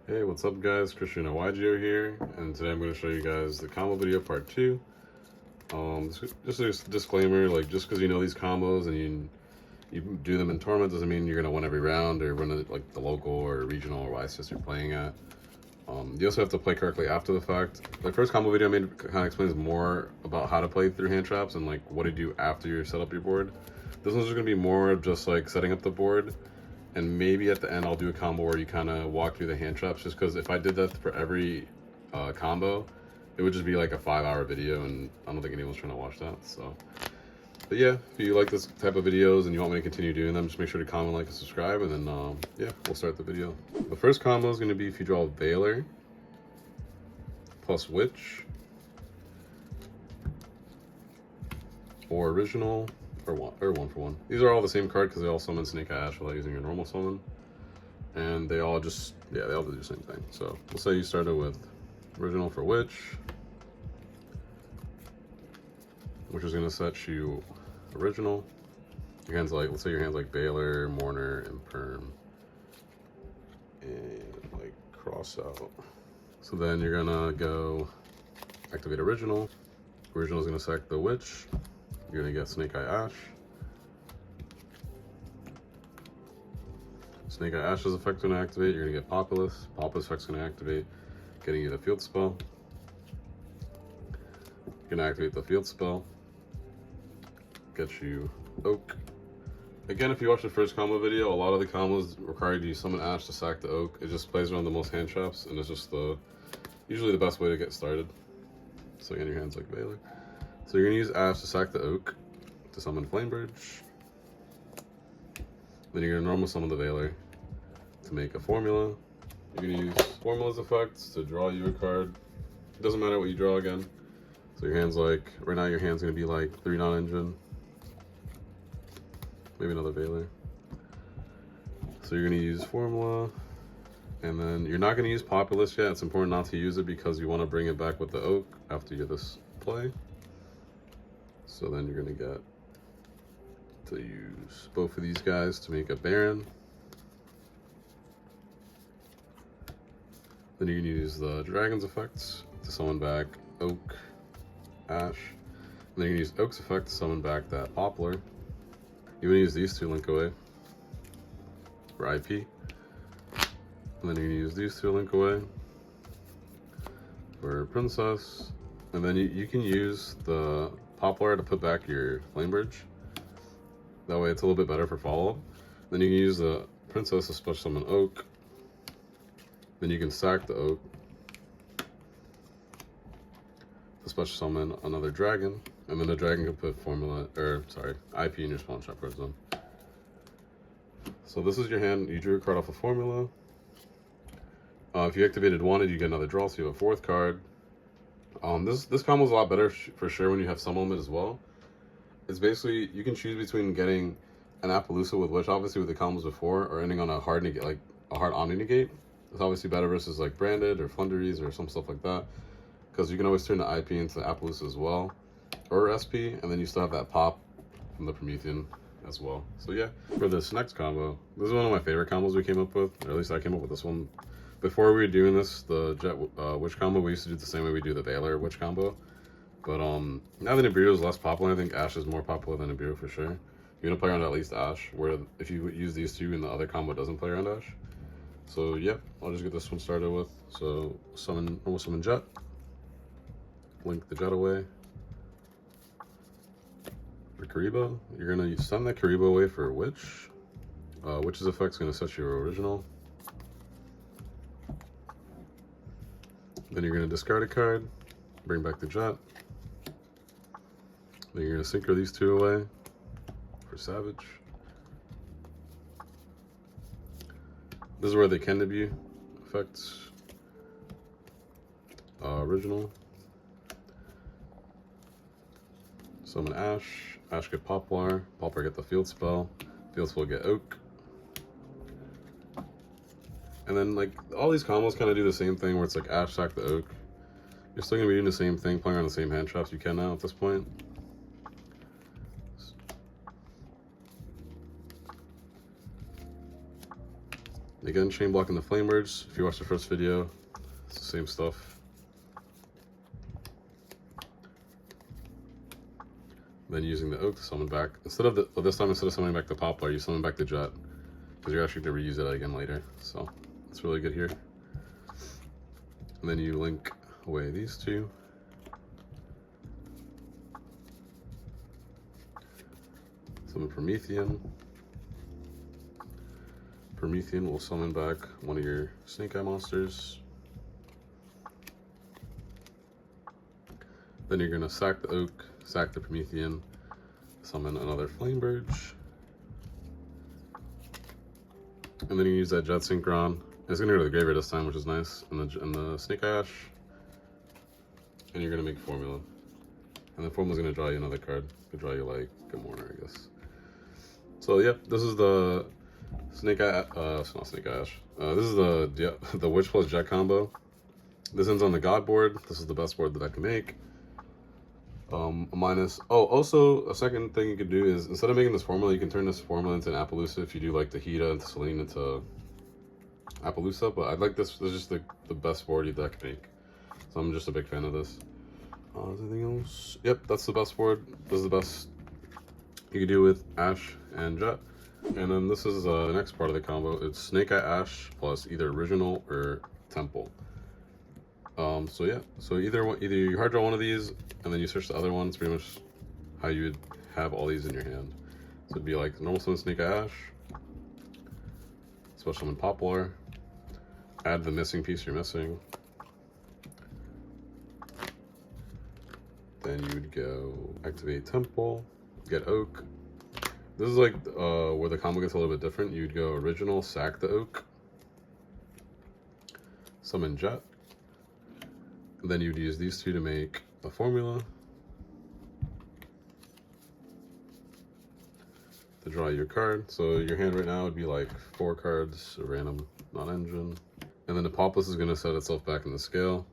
Hey, what's up guys? Christian YGO here, and today I'm going to show you guys the combo video part 2. Just a disclaimer, like just because you know these combos and you do them in tournament doesn't mean you're going to win every round or win it like the local or regional or YCS you're playing at. You also have to play correctly after the fact. The first combo video I made kind of explains more about how to play through hand traps and like what to do after you set up your board. This one's just going to be more of just like setting up the board. And maybe at the end I'll do a combo where you kind of walk through the hand traps, just because if I did that for every combo, it would just be like a 5-hour video, and I don't think anyone's trying to watch that. So, but yeah, if you like this type of videos and you want me to continue doing them, just make sure to comment, like, and subscribe, and then yeah, we'll start the video. The first combo is going to be if you draw a Veiler plus Witch or Original. Or one for one. These are all the same card because they all summon Snake Eye Ash without using your normal summon. And they all just, yeah, they all do the same thing. So we'll say you started with Original for Witch, which is going to set you Original. Your hand's like, let's say your hand's like Veiler, Mourner, and Perm. And like cross out. So then you're going to go activate Original. Original is going to sack the Witch. You're going to get Snake Eye Ash. Snake Eye Ash's effect going to activate. You're going to get Populous. Populous effect's going to activate, getting you the field spell. You're going to activate the field spell. Get you Oak. Again, if you watch the first combo video, a lot of the combos require you to summon Ash to sack the Oak. It just plays around the most hand traps, and it's just usually the best way to get started. So again, your hand's like Veiler. So you're going to use Ash to sack the Oak to summon Flamebridge. Then you're going to normal summon the Veiler to make a Formula. You're going to use Formula's effects to draw you a card. It doesn't matter what you draw again. So your hand's like, right now your hand's going to be like 3 non-engine. Maybe another Veiler. So you're going to use Formula. And then you're not going to use Populous yet. It's important not to use it because you want to bring it back with the Oak after you get this play. So then you're going to get to use both of these guys to make a Baron. Then you can use the Dragon's effects to summon back Oak, Ash. And then you can use Oak's effect to summon back that Poplar. You can use these two link away for IP. And then you can use these two link away for Princess. And then you can use the Poplar to put back your Flamebridge. That way it's a little bit better for follow-up. Then you can use the Princess to special summon Oak. Then you can sack the Oak to special summon another Dragon. And then the Dragon can put IP in your spawn trap red zone. So this is your hand. You drew a card off a Formula. If you activated Wanted, you get another draw, so you have a 4th card. This combo is a lot better for sure when you have some limit as well. It's basically, you can choose between getting an Appaloosa with Witch, obviously with the combos before, or ending on a hard negate, like a hard Omni negate. It's obviously better versus like Branded or Flunderies or some stuff like that, because you can always turn the IP into Appaloosa as well, or SP, and then you still have that pop from the Promethean as well. So yeah, for this next combo, this is one of my favorite combos we came up with, or at least I came up with this one. Before we were doing this, the Jet Witch combo, we used to do the same way we do the Veiler Witch combo. But now that Nibiru is less popular, I think Ash is more popular than Nibiru for sure. You're gonna play around at least Ash, where if you use these two and the other combo doesn't play around Ash. So yeah, I'll just get this one started with. So normal summon Jet. Link the Jet away. For Kariba, you're gonna send that Kariba away for Witch. Witch's effect's gonna set your Original. Then you're going to discard a card, bring back the Jet. Then you're going to synchro these two away for Savage. This is where they can debut effects. Original. Summon Ash. Ash get Poplar. Poplar get the field spell. Field spell get Oak. And then, like, all these combos kind of do the same thing where it's like Ash, sack the Oak. You're still going to be doing the same thing, playing on the same hand traps you can now at this point. Again, chain blocking the flame merge. If you watched the first video, it's the same stuff. Then using the oak to summon back. This time instead of summoning back the poplar, you summon back the jet, because you're actually going to reuse it again later. So it's really good here. And then you link away these two. Summon Promethean. Promethean will summon back one of your Snake Eye monsters. Then you're going to sack the oak, sack the Promethean, summon another Flame Burge. And then you use that Jet Synchron. It's going to go to the graveyard this time, which is nice. And the Snake Eye Ash. And you're going to make Formula. And the Formula's going to draw you another card. Could draw you like Gamorner, I guess. So, yep, this is the Snake Eye, it's not Snake Eye Ash. This is the Witch plus Jet combo. This ends on the God board. This is the best board that I can make. Also a second thing you could do is, instead of making this formula, you can turn this formula into an Appaloosa if you do like the Hida and Celine into Appaloosa, but I'd like this is just the best board that I can make. So I'm just a big fan of this. Is there anything else? Yep, that's the best board. This is the best you can do with Ash and Jet. And then this is the next part of the combo. It's Snake Eye Ash plus either Original or Temple. So yeah, so either you hard draw one of these and then you search the other one. It's pretty much how you would have all these in your hand. So it'd be like normal summon Snake Eye Ash, special summon Poplar, add the missing piece you're missing. Then you would go activate Temple, get Oak. This is like where the combo gets a little bit different. You'd go Original, sack the Oak, summon Jet. And then you'd use these two to make a formula to draw your card. So your hand right now would be like 4 cards, a random non-engine. And then the Popless is going to set itself back in the scale.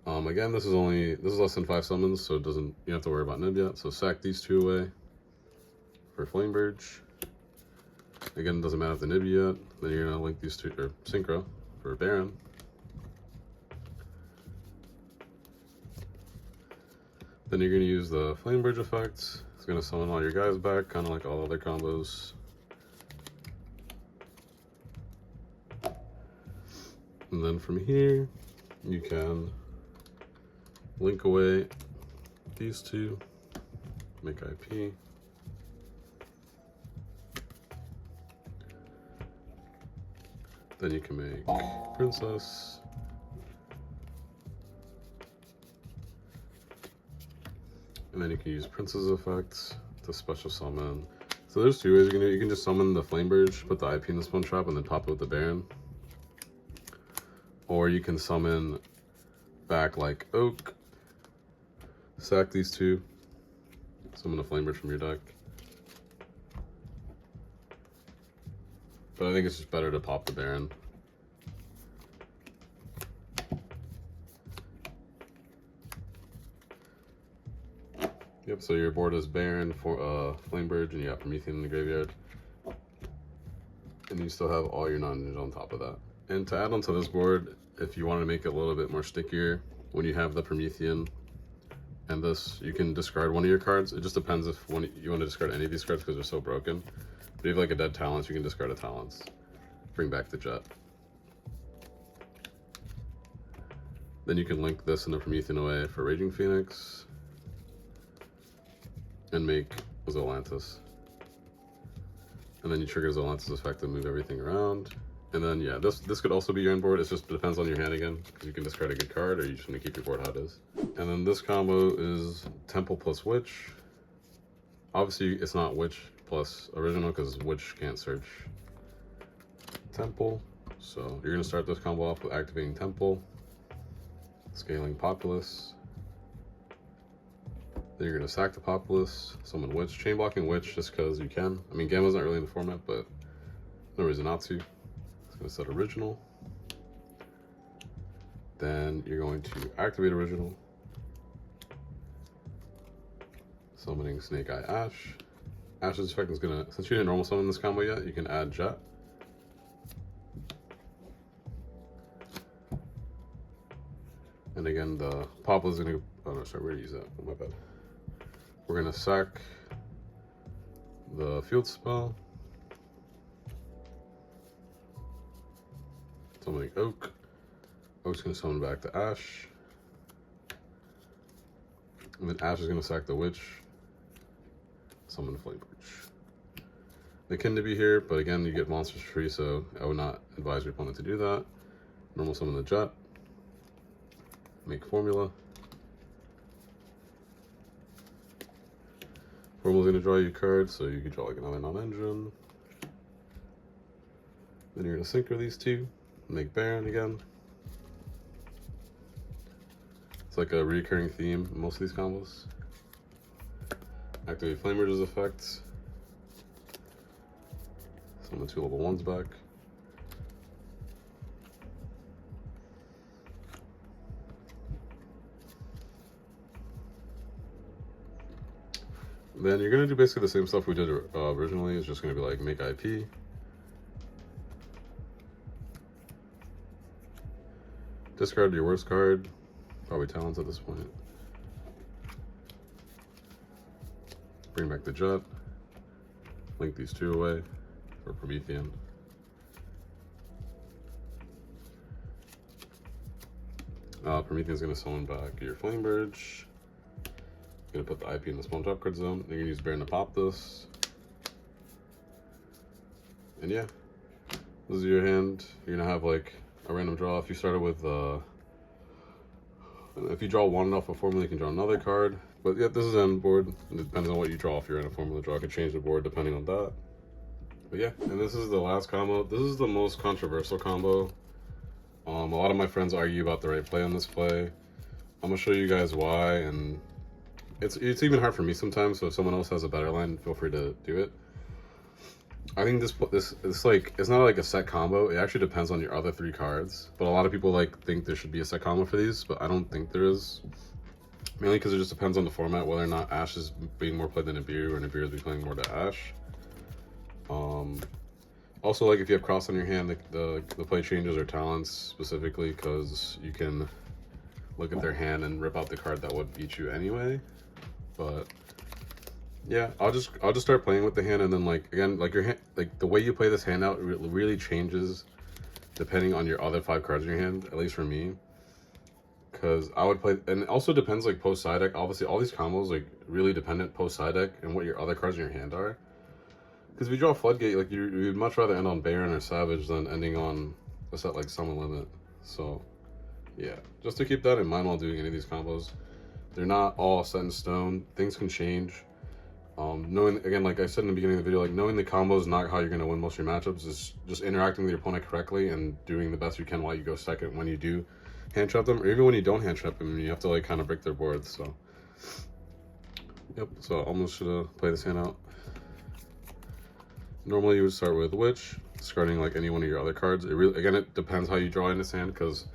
Again, this is less than 5 summons, so you don't have to worry about Nib yet. So sack these 2 away for Flame Burge. Again, it doesn't matter if the Nib yet. Then you're going to link these 2, or Synchro for Baron. Then you're going to use the Flame Bridge effect. It's going to summon all your guys back, kind of like all other combos. And then from here, you can link away these 2, make IP. Then you can make Princess. And then you can use Princess effects to special summon. So there's 2 ways you can do it. You can just summon the Flame Burge, put the IP in the Spawn Trap, and then pop it with the Baron. Or you can summon back like Oak, sack these 2, summon a Flame Burge from your deck. But I think it's just better to pop the Baron. Yep, so your board is Baron for Flame Burge, and you got Promethean in the graveyard. And you still have all your non-ninjas on top of that. And to add onto this board, if you want to make it a little bit more stickier, when you have the Promethean and this, you can discard one of your cards. It just depends if you want to discard any of these cards because they're so broken. But if you have like a dead Talents, you can discard a Talents. Bring back the Jet. Then you can link this and the Promethean away for Raging Phoenix. And make Zolantis. And then you trigger Zolantis' effect to move everything around. And then yeah, this could also be your end board. It just depends on your hand again, because you can discard a good card or you just want to keep your board how it is. And then this combo is Temple plus Witch. Obviously it's not Witch plus Original because Witch can't search Temple. So you're gonna start this combo off with activating Temple, scaling Populace. Then you're going to sack the Populace, summon Witch, chain blocking Witch just because you can. I mean, Gamma's not really in the format, but no reason not to. It's going to set Original. Then you're going to activate Original, summoning Snake Eye Ash. Ash's effect is going to, since you didn't normal summon this combo yet, you can add Jet. And again, the Papa is gonna, oh no, sorry, we're gonna use that, oh, my bad. We're gonna sack the field spell. Summoning Oak. Oak's gonna summon back to Ash. And then Ash is gonna sack the Witch. Summon Flamebreach. They can to be here, but again, you get monsters free, so I would not advise your opponent to do that. Normal summon the Jet. Make Formula. Formula's gonna draw you a card, so you can draw like another non-engine. Then you're gonna synchro these two. Make Baron again. It's like a recurring theme in most of these combos. Activate Flamer's effects. Summon 2 level 1s back. Then you're gonna do basically the same stuff we did originally. It's just gonna be like make IP. Discard your worst card. Probably Talents at this point. Bring back the Jet. Link these 2 away for Promethean. Promethean's gonna summon back your Flamebridge. Gonna put the IP in the small drop card zone. You're gonna use Baron to pop this. And yeah, this is your hand. You're gonna have like a random draw. If you started with, if you draw one off a formula, you can draw another card. But yeah, this is end board. It depends on what you draw. If you're in a formula draw, I could change the board depending on that. But yeah, and this is the last combo. This is the most controversial combo. A lot of my friends argue about the right play on this play. I'm gonna show you guys why, and it's even hard for me sometimes. So if someone else has a better line, feel free to do it. I think this like, it's not like a set combo. It actually depends on your other 3 cards. But a lot of people like think there should be a set combo for these, but I don't think there is. Mainly because it just depends on the format, whether or not Ash is being more played than Nibiru, or Nibiru is being playing more to Ash. Also, like if you have Cross on your hand, the play changes or talents specifically, because you can look at their hand and rip out the card that would beat you anyway. But yeah, I'll just start playing with the hand, and then like again, like your hand, like the way you play this hand out really changes depending on your other 5 cards in your hand, at least for me. Because I would play, and it also depends like post side deck. Obviously, all these combos like really dependent post side deck and what your other cards in your hand are. Because if you draw Floodgate, like you'd much rather end on Baron or Savage than ending on a set like Summon Limit. So yeah, just to keep that in mind while doing any of these combos. They're not all set in stone. Things can change. Knowing, again, like I said in the beginning of the video, like knowing the combos is not how you're going to win most of your matchups. Is just interacting with your opponent correctly and doing the best you can while you go second when you do hand trap them, or even when you don't hand trap them, you have to like kind of break their boards. So yep, so I'm just gonna play this hand out. Normally you would start with Witch, discarding like any one of your other cards. It really, again, it depends how you draw in this hand, because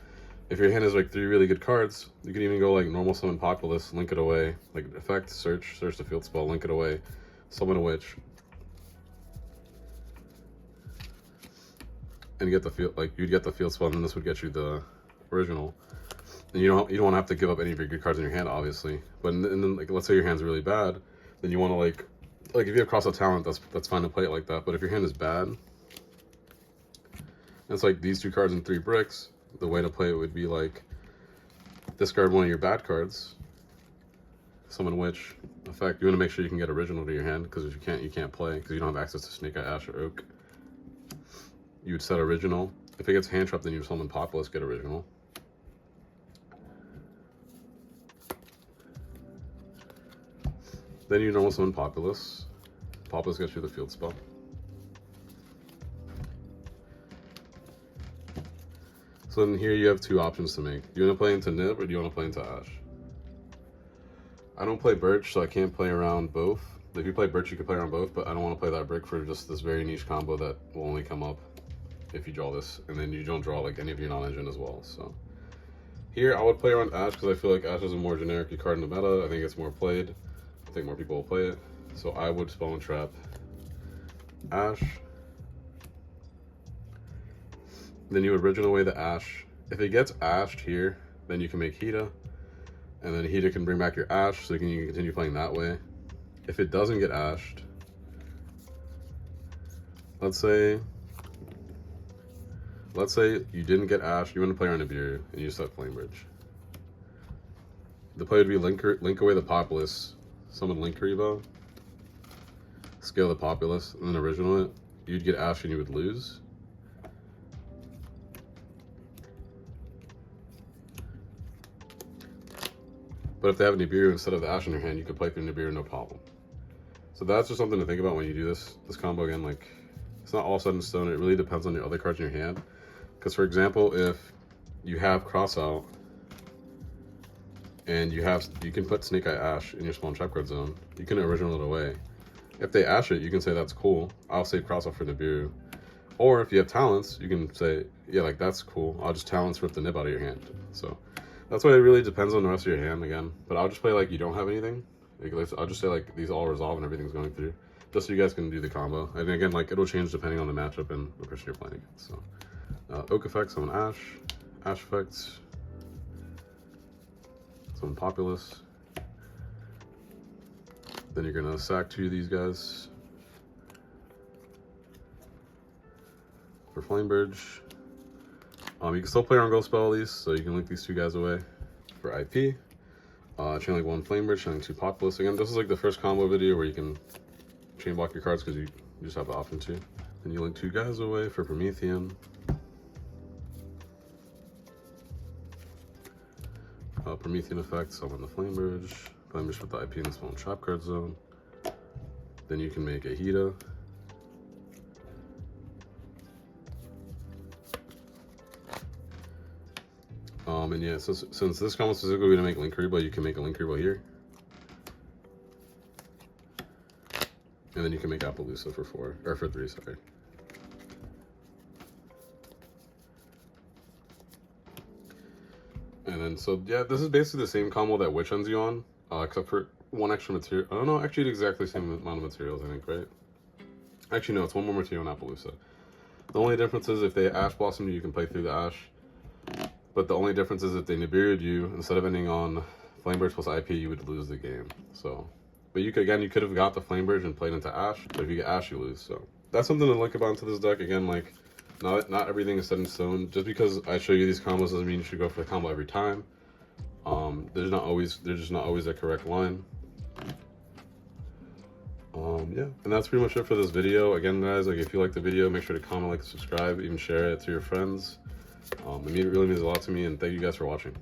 if your hand has like 3 really good cards, you can even go like normal summon Populous, link it away, like effect, search the field spell, link it away, summon a Witch, and get the field, like you'd get the field spell, and then this would get you the original. And you don't want to have to give up any of your good cards in your hand, obviously. But and then like let's say your hand's really bad, then you want to like if you have Cross of Talent, that's fine to play it like that. But if your hand is bad, it's like these 2 cards and 3 bricks. The way to play it would be like discard one of your bad cards, summon Witch, effect. You want to make sure you can get original to your hand, because if you can't play, because you don't have access to Snake Eye, Ash, or Oak. You would set original. If it gets hand trapped, then you summon Populous, get original. Then you normal summon Populous. Populous gets you the field spell. So then here you have 2 options to make. Do you want to play into Nib, or do you want to play into Ash? I don't play Birch, so I can't play around both. If you play Birch, you can play around both, but I don't want to play that brick for just this very niche combo that will only come up if you draw this, and then you don't draw like any of your non-engine as well. So here I would play around Ash, because I feel like Ash is a more generic card in the meta. I think it's more played. I think more people will play it. So I would spawn trap Ash. Then you original away the Ash. If it gets ashed here, then you can make Hida, and then Hida can bring back your Ash, so you can continue playing that way. If it doesn't get ashed, let's say you didn't get ashed, you want to play around Nibiru, and you set Flame Bridge. The play would be link away the Populace, summon Link Revo, scale the Populace, and then original it. You'd get ashed and you would lose. But if they have a Nibiru instead of the Ash in your hand, you could play through Nibiru no problem. So that's just something to think about when you do this combo. Again, like, it's not all set in stone. It really depends on your other cards in your hand. Because for example, if you have Cross Out and you can put Snake Eye Ash in your spawn trap card zone, you can original it away. If they ash it, you can say that's cool, I'll save Cross Out for Nibiru. Or if you have talents, you can say, yeah, like that's cool, I'll just talents rip the nib out of your hand. So that's why it really depends on the rest of your hand again. But I'll just play like you don't have anything. Like, I'll just say like these all resolve and everything's going through, just so you guys can do the combo. And again, like it'll change depending on the matchup and the person you're playing against. So Oak effects, summon Ash, Ash effects, summon Populace. Then you're gonna sack 2 of these guys for Flame Bridge. You can still play around Ghost Spell these, so you can link these 2 guys away for IP. Chain link 1 Flame Bridge, chain link 2 Populace. Again, this is like the first combo video where you can chain block your cards because you just have the option to. Then you link 2 guys away for Promethean. Promethean effect, summon the Flame Bridge. Flame Bridge with the IP in the spawn trap card zone. Then you can make a Hida. And yeah, since this combo specifically to make Link Rebo, you can make a Link Rebo here. And then you can make Appaloosa for 4, or for 3, sorry. And then, so yeah, this is basically the same combo that Witch ends you on, except for 1 extra material. I don't know, actually exactly the same amount of materials, I think, right? Actually, no, it's 1 more material on Appaloosa. The only difference is if they Ash Blossom you can play through the Ash. But the only difference is if they Nibiru'd you, instead of ending on Flame Bridge plus IP, you would lose the game. So, but you could have got the Flame Bridge and played into Ash, but if you get Ash, you lose. So that's something to think about into this deck. Again, like, not everything is set in stone. Just because I show you these combos doesn't mean you should go for the combo every time. There's just not always a correct line. Yeah, and that's pretty much it for this video. Again, guys, like if you like the video, make sure to comment, like, subscribe, even share it to your friends. It really means a lot to me, and thank you guys for watching.